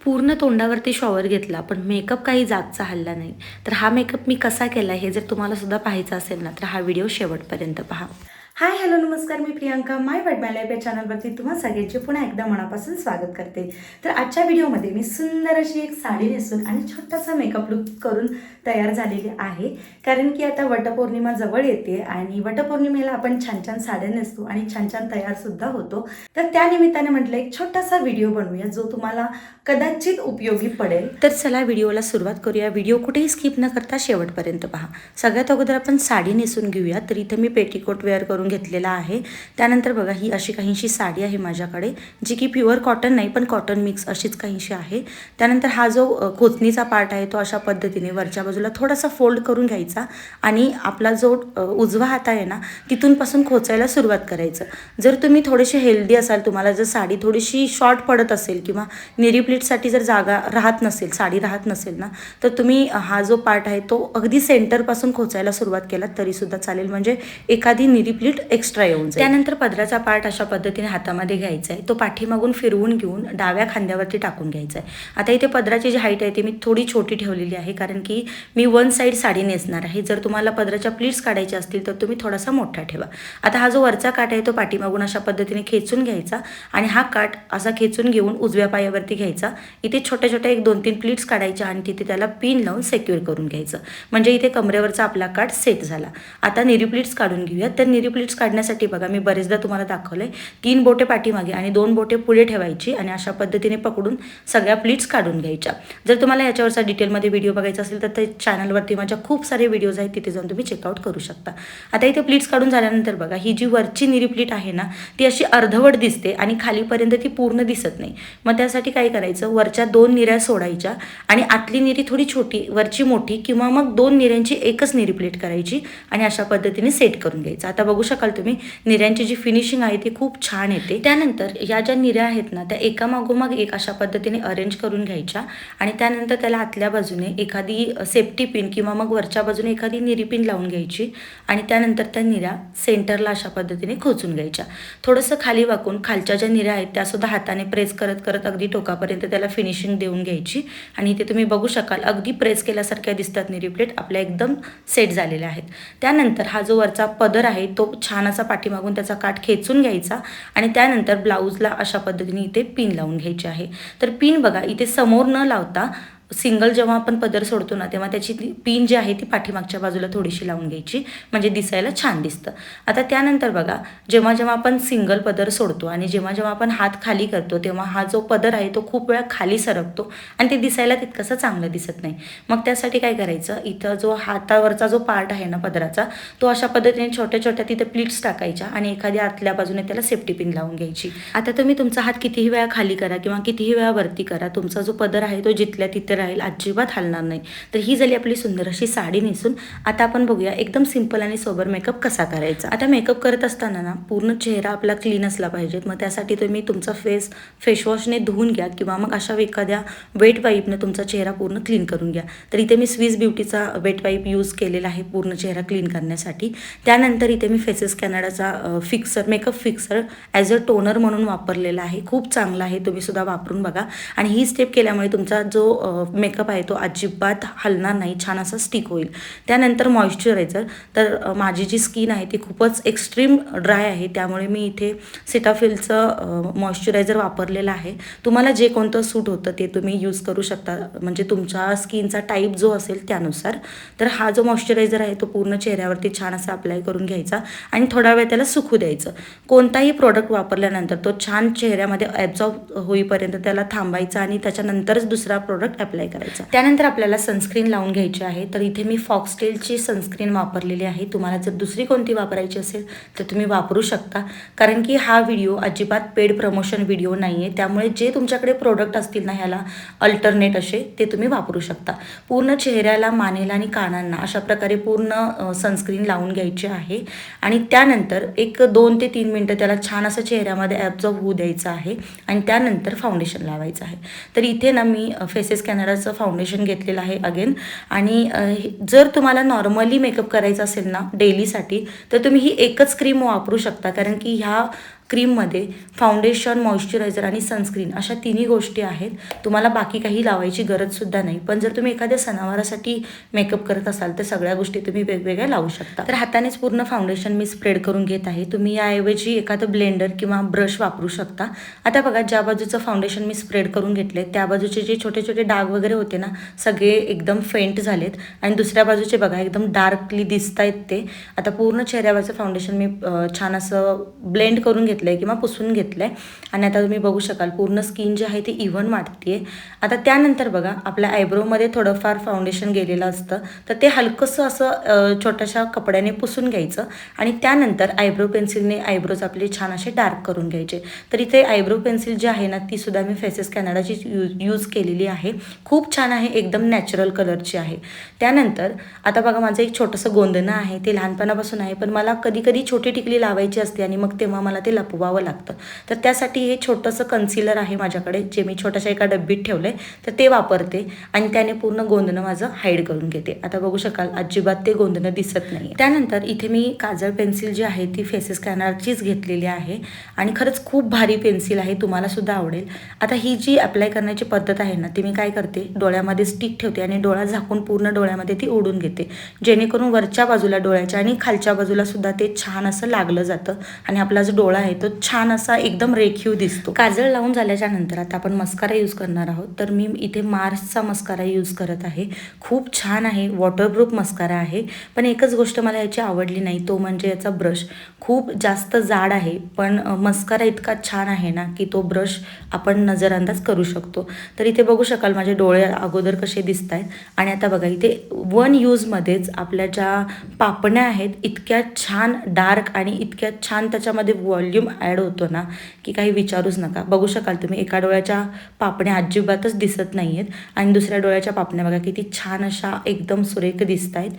पूर्ण तोंडावरती शॉवर घेतला पण मेकअप काही जागचा हल्ला नाही. तर हा मेकअप मी कसा केला हे जर तुम्हाला सुद्धा पाहायचं असेल ना, तर हा व्हिडिओ शेवटपर्यंत पहा. हाय हॅलो नमस्कार, मी प्रियांका माय वर्ड माय लाईफ या चॅनलवरती तुम्हा सगळ्यांचे पुन्हा एकदा मनापासून स्वागत करते. तर आजच्या व्हिडिओमध्ये मी सुंदर अशी एक साडी नेसून आणि छोटासा मेकअप लुक करून तयार झालेली आहे. कारण की आता वटपौर्णिमा जवळ येते आणि वटपौर्णिमेला आपण छान छान साड्या नेसतो आणि छान छान तयारसुद्धा होतो. तर त्या निमित्ताने म्हटलं एक छोटासा व्हिडिओ बनवूया जो तुम्हाला कदाचित उपयोगी पडेल. तर चला व्हिडिओला सुरुवात करूया. व्हिडिओ कुठेही स्किप न करता शेवटपर्यंत पहा. सगळ्यात अगोदर आपण साडी नेसून घेऊया. तर इथे मी पेटीकोट वेअर करून घेतलेला आहे. त्यानंतर बघा ही अशी काहीशी साडी आहे माझ्याकडे, जी की प्युअर कॉटन नाही पण कॉटन मिक्स अशीच काहीशी आहे. त्यानंतर हा जो खोचणीचा पार्ट आहे तो अशा पद्धतीने वरच्या बाजूला थोडासा फोल्ड करून घ्यायचा आणि आपला जो उजवा हात आहे ना तिथूनपासून खोचायला सुरुवात करायचं. जर तुम्ही थोडेसे हेल्दी असाल, तुम्हाला जर साडी थोडीशी शॉर्ट पडत असेल किंवा नेरी प्लीटसाठी जर जागा राहत नसेल, साडी राहत नसेल ना, तर तुम्ही हा जो पार्ट आहे तो अगदी सेंटरपासून खोचायला सुरुवात केला तरीसुद्धा चालेल, म्हणजे एखादी नेरी प्लीट एक्स्ट्रा येऊन जाईल. त्यानंतर पदराचा पार्ट अशा पद्धतीने हातामध्ये घ्यायचा आहे. तो पाठीमागून फिरवून घेऊन डाव्या खांद्यावरती टाकून घ्यायचा आहे. आता इथे पदराची जी हाईट आहे ती मी थोडी छोटी ठेवलेली आहे, कारण की मी वन साईड साडी नेसणार आहे. जर तुम्हाला पदराच्या प्लीट्स काढायच्या असतील तर तुम्ही थोडासा मोठा ठेवा. आता हा जो वरचा काठ आहे तो पाठीमागून अशा पद्धतीने खेचून घ्यायचा आणि हा काठ असा खेचून घेऊन उजव्या पायावरती घ्यायचा. इथे छोट्या छोट्या 1-2-3 प्लीट्स काढायच्या आणि तिथे त्याला पिन लावून सेक्युअर करून घ्यायचं, म्हणजे इथे कमरेवरचा आपला काठ सेट झाला. आता नेरी प्लीट्स काढून घेऊया. तर नेरी प्लीट्स काढण्यासाठी बघा मी बरेचदा तुम्हाला दाखवलंय, 3 बोटे पाठीमागे आणि 2 बोटे पुढे ठेवायची आणि अशा पद्धतीने पकडून सगळ्या प्लीट्स काढून घ्यायच्या. जर तुम्हाला याच्यावरचा डिटेलमध्ये व्हिडिओ बघायचा असेल तर ते चॅनलवरती माझ्या खूप सारे व्हिडिओज आहेत, तिथे जाऊन तुम्ही चेकआउट करू शकता. आता इथे प्लीट्स काढून झाल्यानंतर बघा ही जी वरची नेरी प्लीट आहे ना ती अशी अर्धवट दिसते आणि खालीपर्यंत ती पूर्ण दिसत नाही. मग त्यासाठी काय करायचं, वरच्या 2 निऱ्या सोडायच्या आणि आतली निरी थोडी छोटी वरची मोठी किंवा मग 2 निऱ्यांची एकच नेरी प्लीट करायची आणि अशा पद्धतीने सेट करून घ्यायचं. आता बघू शकाल तुम्ही निऱ्यांची जी फिनिशिंग आहे ती खूप छान येते. त्यानंतर या ज्या निऱ्या आहेत ना त्या एका मागोमाग एक अशा पद्धतीने अरेंज करून घ्यायच्या आणि त्यानंतर त्याला आतल्या बाजूने एखादी सेफ्टी पिन किंवा मग वरच्या बाजूने एखादी निरी पिन लावून घ्यायची आणि त्यानंतर त्या निऱ्या सेंटरला अशा पद्धतीने खोचून घ्यायच्या. थोडंसं खाली वाकून खालच्या ज्या निऱ्या आहेत त्यासुद्धा हाताने प्रेस करत करत अगदी टोकापर्यंत त्याला फिनिशिंग देऊन घ्यायची आणि इथे तुम्ही बघू शकाल अगदी प्रेस केल्यासारख्या दिसतात निरी प्लेट आपल्या एकदम सेट झालेल्या आहेत. त्यानंतर हा जो वरचा पदर आहे तो छान असा पाठीमागून त्याचा काठ खेचून घ्यायचा आणि त्यानंतर ब्लाऊजला अशा पद्धतीने इथे पिन लावून घ्यायची आहे. तर पिन बघा इथे समोर न लावता सिंगल जेव्हा आपण पदर सोडतो ना तेव्हा त्याची पिन जी आहे ती पाठीमागच्या बाजूला थोडीशी लावून घ्यायची, म्हणजे दिसायला छान दिसतं. आता त्यानंतर बघा जेव्हा जेव्हा आपण सिंगल पदर सोडतो आणि जेव्हा जेव्हा आपण हात खाली करतो तेव्हा हा जो पदर आहे तो खूप वेळा खाली सरकतो आणि ते दिसायला तितकंसं चांगलं दिसत नाही. मग त्यासाठी काय करायचं, इथं जो हातावरचा जो पार्ट आहे ना पदराचा तो अशा पद्धतीने छोट्या छोट्या तिथे प्लीट्स टाकायच्या आणि एखाद्या आतल्या बाजूने त्याला सेफ्टी पिन लावून घ्यायची. आता तुम्ही तुमचा हात कितीही वेळा खाली करा किंवा कितीही वेळा वरती करा, तुमचा जो पदर आहे तो जिथल्या तिथे राहील, अजिबात हलणार नाही. तर ही झाली आपली सुंदर अशी साडी नेसून. आता आपण बघूया एकदम सिंपल आणि सोबर मेकअप कसा करायचा. आता मेकअप करत असताना ना पूर्ण चेहरा आपला क्लीन असला पाहिजे. मग त्यासाठी तुम्ही तुमचा फेसवॉशने धुवून घ्या किंवा मग अशा एखाद्या वेट वाईपने तुमचा चेहरा पूर्ण क्लीन करून घ्या. तर इथे मी स्विस ब्युटीचा वेट वाईप यूज केलेला आहे पूर्ण चेहरा क्लीन करण्यासाठी. त्यानंतर इथे मी फेसेस कॅनडाचा makeup fixer as a toner म्हणून वापरलेला आहे. खूप चांगला आहे, तुम्ही सुद्धा वापरून बघा. आणि ही स्टेप केल्यामुळे तुमचा जो मेकअप आहे तो अजिबात हलणार नाही, छान असा स्टिक होईल. त्यानंतर मॉइश्चरायझर. तर माझी जी स्किन आहे ती खूपच एक्स्ट्रीम ड्राय आहे, त्यामुळे मी इथे सेटाफिलचं मॉइश्चरायझर वापरलेलं आहे. तुम्हाला जे कोणतं सूट होतं ते तुम्ही यूज करू शकता, म्हणजे तुमच्या स्किनचा टाईप जो असेल त्यानुसार. तर हा जो मॉइश्चरायझर आहे तो पूर्ण चेहऱ्यावरती छान असा अप्लाय करून घ्यायचा आणि थोडा वेळ त्याला सुकू द्यायचं. कोणताही प्रोडक्ट वापरल्यानंतर तो छान चेहऱ्यामध्ये ॲब्झॉर्ब होईपर्यंत त्याला थांबायचा आणि त्याच्यानंतरच दुसरा प्रोडक्ट अप्लाय करायचा. त्यानंतर आपल्याला सनस्क्रीन लावून घ्यायची आहे. तर इथे मी फॉक्सटेलची सनस्क्रीन वापरलेली आहे. तुम्हाला जर दुसरी कोणती वापरायची असेल तर तुम्ही वापरू शकता, कारण की हा व्हिडिओ अजिबात पेड प्रमोशन व्हिडिओ नाही आहे. त्यामुळे जे तुमच्याकडे प्रोडक्ट असतील ना ह्याला अल्टरनेट असे ते तुम्ही वापरू शकता. पूर्ण चेहऱ्याला, मानेला आणि कानांना अशा प्रकारे पूर्ण सनस्क्रीन लावून घ्यायची आहे आणि त्यानंतर एक 2 ते 3 मिनटं त्याला छान असं चेहऱ्यामध्ये ॲब्झॉर्ब होऊ द्यायचं आहे आणि त्यानंतर फाउंडेशन लावायचं आहे. तर इथे ना मी फेसेस कॅनडाचं फाउंडेशन घेतलेलं आहे अगेन. आणि जर तुम्हाला नॉर्मली मेकअप करायचा असेल ना डेलीसाठी तर तुम्ही ही एकच क्रीम वापरू शकता, कारण की ह्या क्रीममध्ये फाउंडेशन, मॉइश्चरायझर आणि सनस्क्रीन अशा तिन्ही गोष्टी आहेत. तुम्हाला बाकी काही लावायची गरजसुद्धा नाही. पण जर तुम्ही एखाद्या सणावारासाठी मेकअप करत असाल तर सगळ्या गोष्टी तुम्ही वेगवेगळ्या लावू शकता. तर हातानेच पूर्ण फाउंडेशन मी स्प्रेड करून घेत आहे. तुम्ही याऐवजी एखादं ब्लेंडर किंवा ब्रश वापरू शकता. आता बघा, ज्या बाजूचं फाउंडेशन मी स्प्रेड करून घेतले त्या बाजूचे जे छोटे छोटे डाग वगैरे होते ना, सगळे एकदम फेंट झालेत आणि दुसऱ्या बाजूचे बघा एकदम डार्कली दिसत आहेत ते. आता पूर्ण चेहऱ्यावरचं फाउंडेशन मी छान असं ब्लेंड करून घेतलं आहे किंवा पुसून घेतलं आहे आणि आता तुम्ही बघू शकाल पूर्ण स्किन जी आहे ती इव्हन वाटते आहे. आता त्यानंतर बघा, आपल्या आयब्रोमध्ये थोडंफार फाउंडेशन गेलेलं असतं तर ते हलकंसं असं छोट्याशा कपड्याने पुसून घ्यायचं आणि त्यानंतर आयब्रो पेन्सिलने आयब्रोज आपले छान असे डार्क करून घ्यायचे. तर इथे आयब्रो पेन्सिल जी आहे ना ती सुद्धा मी फेसेस कॅनडाची यूज केलेली आहे. खूप छान आहे, एकदम नॅचरल कलरची आहे. त्यानंतर आता बघा, माझं एक छोटंसं गोंदणं आहे, ते लहानपणापासून आहे पण मला कधी कधी छोटी टिकली लावायची असते आणि मग तेव्हा मला ते लपवावं लागतं. तर त्यासाठी हे छोटंसं कन्सिलर आहे माझ्याकडे, जे मी छोट्याशा एका डब्बीत ठेवलं आहे, तर ते वापरते आणि त्याने पूर्ण गोंदणं माझं हाईड करून घेते. आता बघू शकाल अजिबात ते गोंदणं दिसत नाही. त्यानंतर इथे मी काजळ पेन्सिल जी आहे ती फेसेस कॅनडाचीच घेतलेली आहे आणि खरंच खूप भारी पेन्सिल आहे, तुम्हाला सुद्धा आवडेल. आता ही जी अप्लाय करण्याची पद्धत आहे ना, ती मी काय करते, डोळ्यामध्ये स्टिक ठेवते आणि डोळा झाकून पूर्ण डोळ्यामध्ये ती ओढून घेते, जेणेकरून वरच्या बाजूला डोळ्याच्या आणि खालच्या बाजूला सुद्धा ते छान असं लागलं जातं आणि आपला जो डोळा आहे तो छान असा एकदम रेखीव दिसतो. काजळ लावून झाल्याच्या नंतर आता आपण मस्कारा यूज करणार आहोत. तर मी इथे मार्सचा मस्कारा यूज करत आहे. खूप छान आहे, वॉटरप्रूफ मस्कारा आहे. पण एकच गोष्ट मला याची आवडली नाही, तो म्हणजे याचा ब्रश खूप जास्त जाड आहे. पण मस्कारा इतका छान आहे ना की तो ब्रश आपण नजरअंदाज करू शकतो. तर इथे बघू शकाल माझे डोळे अगोदर कसे दिसत आहेत आणि आता बघा इथे वन यूजमध्येच आपल्या ज्या पापण्या आहेत इतक्या छान डार्क आणि इतक्या छान त्याच्यामध्ये व्हॉल्यूम ॲड होतो ना की काही विचारूच नका. बघू शकाल तुम्ही, एका डोळ्याच्या पापण्या अजिबातच दिसत नाही आहेत आणि दुसऱ्या डोळ्याच्या पापण्या बघा किती छान अशा एकदम सुरेख दिसत आहेत.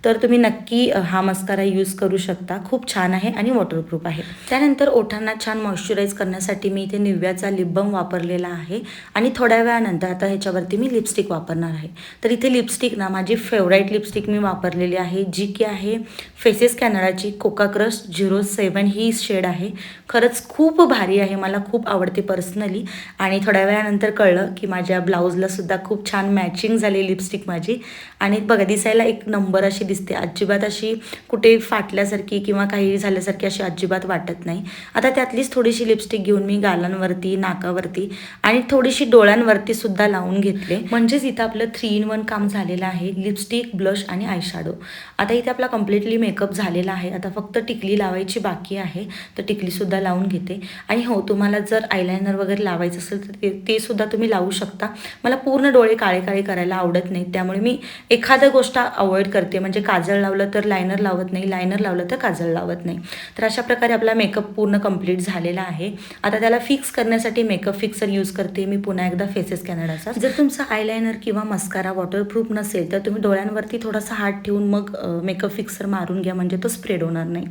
तर तुम्ही नक्की हा मस्कारा यूज करू शकता, खूप छान आहे आणि वॉटरप्रूफ आहे. त्यानंतर ओठांना छान मॉइश्चराईज करण्यासाठी मी इथे निव्याचा लिप बाम वापरलेला आहे आणि थोड्या वेळानंतर आता ह्याच्यावरती मी लिपस्टिक वापरणार आहे. तर इथे लिपस्टिक ना, माझी फेवराईट लिपस्टिक मी वापरलेली आहे, जी की आहे फेसेस कॅनडाची कोका क्रश 07 ही शेड आहे. खरंच खूप भारी आहे, मला खूप आवडते पर्सनली आणि थोड्या वेळानंतर कळलं की माझ्या ब्लाऊजला सुद्धा खूप छान मॅचिंग झाली लिपस्टिक माझी आणि बघा दिसायला एक नंबर अशी दिसते, अजिबात अशी कुठे फाटल्यासारखी किंवा काही झाल्यासारखी अशी अजिबात वाटत नाही. आता त्यातलीच थोडीशी लिपस्टिक घेऊन मी गालांवरती, नाकावरती आणि थोडीशी डोळ्यांवरती सुद्धा लावून घेतले. म्हणजेच इथं आपलं 3 in 1 काम झालेलं आहे, लिपस्टिक, ब्लश आणि आयशॅडो. आता इथे आपला कम्प्लिटली मेकअप झालेला आहे. आता फक्त टिकली लावायची बाकी आहे, तर टिकलीसुद्धा लावून घेते. आणि हो, तुम्हाला जर आयलायनर वगैरे लावायचं असेल तर ते सुद्धा तुम्ही लावू शकता. मला पूर्ण डोळे काळे काळे करायला आवडत नाही, त्यामुळे मी एखाद्या गोष्ट अवॉइड करते, म्हणजे काजळ लावलं तर लायनर लावत नाही, लायनर लावलं तर काजळ लावत नाही. तर अशा प्रकारे आपला मेकअप पूर्ण कंप्लीट झालेला आहे. आता त्याला फिक्स करण्यासाठी मेकअप फिक्सर यूज करते मी पुन्हा एकदा फेसेस कॅनडाचा. जर तुमचा आयलायनर किंवा मस्कारा वॉटरप्रूफ नसेल तर तुम्ही डोळ्यांवरती थोडासा हात ठेवून मग मेकअप फिक्सर मारून घ्या, म्हणजे तो स्प्रेड होणार नाही.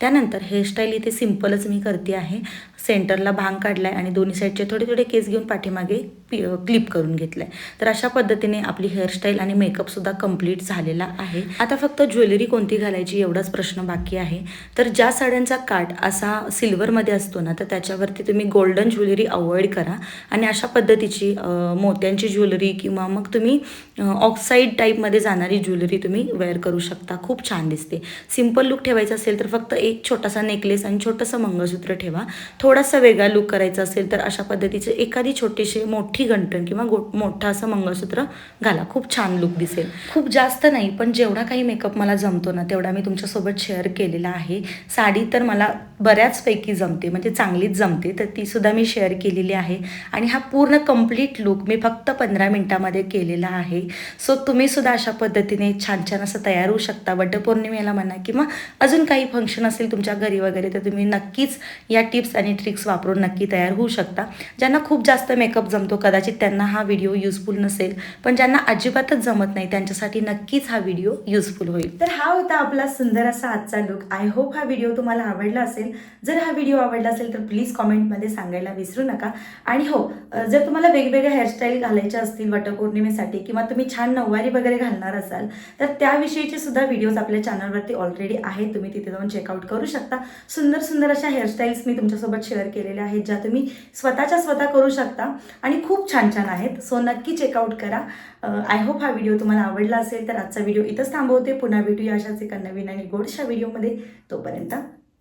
त्यानंतर हेअरस्टाईल इथे सिम्पलच मी करते आहे. सेंटरला भांग काढलाय आणि दोन्ही साईडचे थोडे थोडे केस घेऊन पाठीमागे क्लिप करून घेतलाय. तर अशा पद्धतीने आपली हेअरस्टाईल आणि मेकअप सुद्धा कंप्लीट झालेला आहे. आता फक्त ज्वेलरी कोणती घालायची एवढाच प्रश्न बाकी आहे. तर ज्या साड्यांचा काठ असा सिल्वरमध्ये असतो ना, तर त्याच्यावरती तुम्ही गोल्डन ज्वेलरी अवॉइड करा आणि अशा पद्धतीची मोत्यांची ज्वेलरी किंवा मग तुम्ही ऑक्साईड टाईपमध्ये जाणारी ज्वेलरी तुम्ही वेअर करू शकता, खूप छान दिसते. सिम्पल लुक ठेवायचा असेल तर फक्त एक छोटासा नेकलेस आणि छोटंसं मंगळसूत्र ठेवा. थोडासा वेगळा लुक करायचा असेल तर अशा पद्धतीचे एखादी छोटीशी मोठी गंठण किंवा मोठं असं मंगळसूत्र घाला, खूप छान लुक दिसेल. खूप जास्त नाही, पण जेवढा काही मेकअप मला जमतो ना तेवढा मी तुमच्यासोबत शेअर केलेला आहे. साडी तर मला बऱ्याचपैकी जमते, म्हणजे चांगलीच जमते, तर ती सुद्धा मी शेअर केलेली आहे आणि हा पूर्ण कंप्लीट लुक मी फक्त 15 मिनिटामध्ये केलेला आहे. सो तुम्ही सुद्धा अशा पद्धतीने छान छान असं तयार होऊ शकता. वटपौर्णिमेला म्हणा किंवा अजून काही फंक्शन असेल तुमच्या घरी वगैरे, तर तुम्ही नक्कीच या टिप्स आणि ट्रिक्स वापरून नक्की तयार होऊ शकता. ज्यांना खूप जास्त मेकअप जमतो, कदाचित त्यांना हा व्हिडिओ युजफुल नसेल, पण ज्यांना अजिबातच जमत नाही त्यांच्यासाठी नक्कीच हा व्हिडिओ युजफुल होईल. तर हा होता आपला सुंदर असा आजचा लुक. आय होप हा व्हिडिओ तुम्हाला आवडला असेल. जर हा व्हिडिओ आवडला असेल तर प्लीज कॉमेंटमध्ये सांगायला विसरू नका. आणि हो, जर तुम्हाला वेगवेगळ्या हेअरस्टाईल घालायच्या असतील वटपौर्णिमेसाठी किंवा तुम्ही छान नऊवारी वगैरे घालणार असाल तर त्याविषयीचे सुद्धा व्हिडिओज आपल्या चॅनलवरती ऑलरेडी आहेत. तुम्ही तिथे जाऊन चेकआउट करू शकता. सुंदर सुंदर अशा हेअरस्टाईल्स मी तुमच्यासोबत शेअर केलेल्या आहेत ज्या तुम्ही स्वतःच्या स्वतः करू शकता आणि खूप छान छान आहेत. सो नक्की चेकआउट करा. आय होप हा व्हिडिओ तुम्हाला आवडला असेल. तर आजचा व्हिडिओ इथंच थांबवते. पुन्हा भेटूया अशाच एका नवीन आणि गोडशा व्हिडिओमध्ये. तोपर्यंत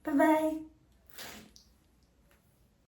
बाय बाय.